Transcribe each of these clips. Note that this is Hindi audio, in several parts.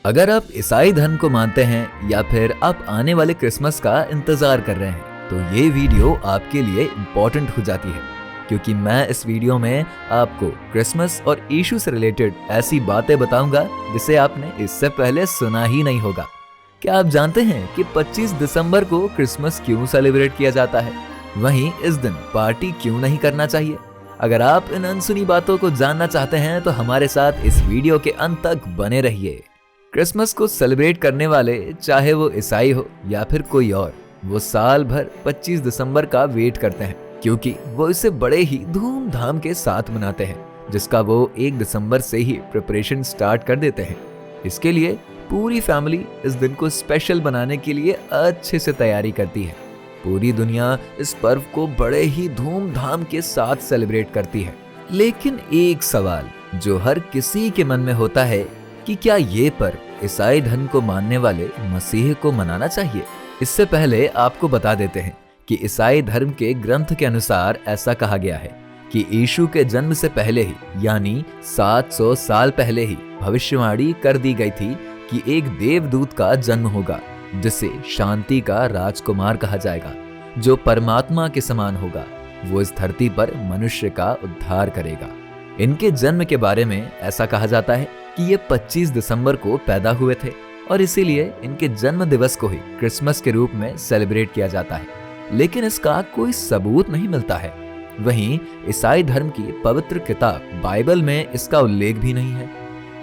अगर आप ईसाई धर्म को मानते हैं या फिर आप आने वाले क्रिसमस का इंतजार कर रहे हैं तो ये वीडियो आपके लिए इम्पोर्टेंट हो जाती है, क्योंकि मैं इस वीडियो में आपको क्रिसमस और यीशु से रिलेटेड ऐसी बातें बताऊंगा जिसे आपने इससे पहले सुना ही नहीं होगा। क्या आप जानते हैं कि 25 दिसंबर को क्रिसमस क्यों सेलिब्रेट किया जाता है? वहीं इस दिन पार्टी क्यों नहीं करना चाहिए? अगर आप इन अनसुनी बातों को जानना चाहते हैं तो हमारे साथ इस वीडियो के अंत तक बने रहिए। क्रिसमस को सेलिब्रेट करने वाले, चाहे वो ईसाई हो या फिर कोई और, वो साल भर 25 दिसंबर का वेट करते हैं, क्योंकि वो इसे बड़े ही धूमधाम के साथ मनाते हैं, जिसका वो 1 दिसंबर से ही प्रिपरेशन स्टार्ट कर देते हैं। इसके लिए पूरी फैमिली इस दिन को स्पेशल बनाने के लिए अच्छे से तैयारी करती है। पूरी दुनिया इस पर्व को बड़े ही धूमधाम के साथ सेलिब्रेट करती है। लेकिन एक सवाल जो हर किसी के मन में होता है कि क्या ये पर्व ईसाई धर्म को मानने वाले मसीह को मनाना चाहिए? इससे पहले आपको बता देते हैं कि ईसाई धर्म के ग्रंथ के अनुसार ऐसा कहा गया है कि यीशु के जन्म से पहले ही, यानी 700 साल पहले ही भविष्यवाणी कर दी गई थी कि एक देवदूत का जन्म होगा, जिसे शांति का राजकुमार कहा जाएगा, जो परमात्मा के समान होगा। वो इस धरती पर मनुष्य का उद्धार करेगा। इनके जन्म के बारे में ऐसा कहा जाता है कि ये 25 दिसंबर को पैदा हुए थे और इसीलिए इनके जन्म दिवस को ही क्रिसमस के रूप में सेलिब्रेट किया जाता है। लेकिन इसका कोई सबूत नहीं मिलता है। वहीं ईसाई धर्म की पवित्र किताब बाइबल में इसका उल्लेख भी नहीं है।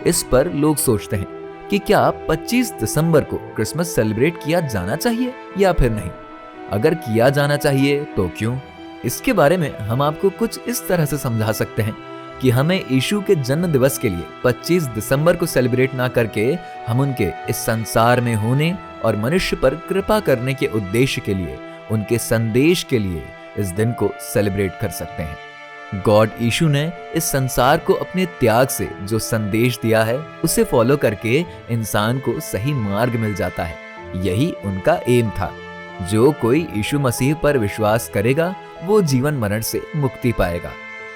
इस पर लोग सोचते हैं कि क्या 25 दिसंबर को क्रिसमस सेलिब्रेट किया जाना चाहिए या फिर नहीं। अगर किया जाना चाहिए तो क्यों? इसके बारे में हम आपको कुछ इस तरह से समझा सकते हैं कि हमें यीशु के जन्म दिवस के लिए 25 दिसंबर को सेलिब्रेट ना करके हम उनके इस संसार में होने और मनुष्य पर कृपा करने के उद्देश्य के लिए, उनके संदेश के लिए इस दिन को सेलिब्रेट कर सकते हैं। गॉड यीशु ने इस संसार को अपने त्याग से जो संदेश दिया है उसे फॉलो करके इंसान को सही मार्ग मिल जाता है। यही उनका एम था। जो कोई यीशु मसीह पर विश्वास करेगा वो जीवन मरण से मुक्ति पाएगा।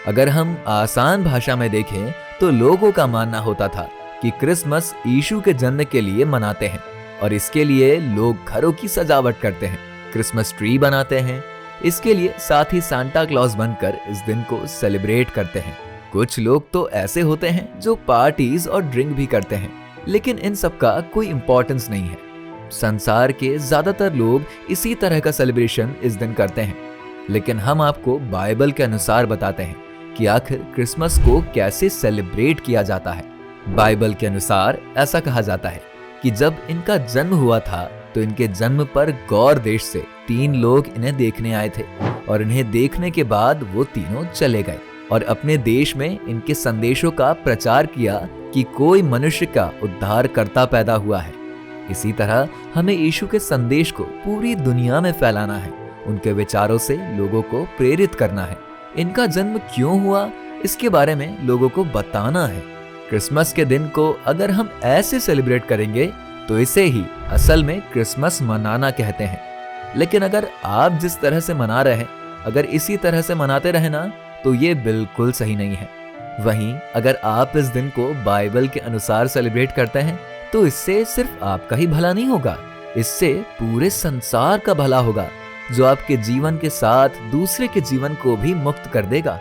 अगर हम आसान भाषा में देखें तो लोगों का मानना होता था कि क्रिसमस यीशु के जन्म के लिए मनाते हैं और इसके लिए लोग घरों की सजावट करते हैं, क्रिसमस ट्री बनाते हैं। इसके लिए साथ ही सांता क्लॉज बनकर इस दिन को सेलिब्रेट करते हैं। कुछ लोग तो ऐसे होते हैं जो पार्टीज और ड्रिंक भी करते हैं, लेकिन इन सब का कोई इंपॉर्टेंस नहीं है। संसार के ज्यादातर लोग इसी तरह का सेलिब्रेशन इस दिन करते हैं, लेकिन हम आपको बाइबल के अनुसार बताते हैं कि आखिर क्रिसमस को कैसे सेलिब्रेट किया जाता है। बाइबल के अनुसार ऐसा कहा जाता है कि जब इनका जन्म हुआ था तो इनके जन्म पर गौर देश से 3 लोग इन्हें देखने आए थे और इन्हें देखने के बाद वो तीनों चले गए और अपने देश में इनके संदेशों का प्रचार किया कि कोई मनुष्य का उद्धारकर्ता पैदा हुआ है। इसी तरह हमें यीशु के संदेश को पूरी दुनिया में फैलाना है, उनके विचारों से लोगों को प्रेरित करना है। इनका जन्म क्यों हुआ इसके बारे में लोगों को बताना है। क्रिसमस के दिन को अगर हम ऐसे सेलिब्रेट करेंगे तो इसे ही असल में क्रिसमस मनाना कहते हैं। लेकिन अगर आप जिस तरह से मना रहे हैं, अगर इसी तरह से मनाते रहे ना, तो ये बिल्कुल सही नहीं है। वहीं अगर आप इस दिन को बाइबल के अनुसार सेलिब्रेट करते हैं तो इससे सिर्फ आपका ही भला नहीं होगा, इससे पूरे संसार का भला होगा, जो आपके जीवन के साथ दूसरे के जीवन को भी मुक्त कर देगा।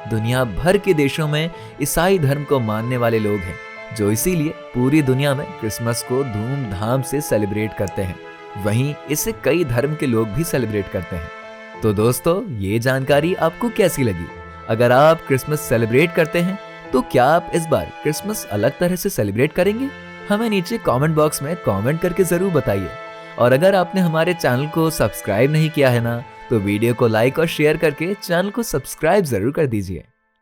दुनिया भर के देशों में ईसाई धर्म को मानने वाले लोग हैं, जो इसीलिए पूरी दुनिया में क्रिसमस को धूमधाम से सेलिब्रेट करते हैं। वहीं इसे कई धर्म के लोग भी सेलिब्रेट करते हैं। तो दोस्तों, ये जानकारी आपको कैसी लगी? अगर आप क्रिसमस सेलिब्रेट करते हैं तो क्या आप इस बार क्रिसमस अलग तरह से सेलिब्रेट करेंगे? हमें नीचे कमेंट बॉक्स में कमेंट करके जरूर बताइए। और अगर आपने हमारे चैनल को सब्सक्राइब नहीं किया है ना, तो वीडियो को लाइक और शेयर करके चैनल को सब्सक्राइब जरूर कर दीजिए।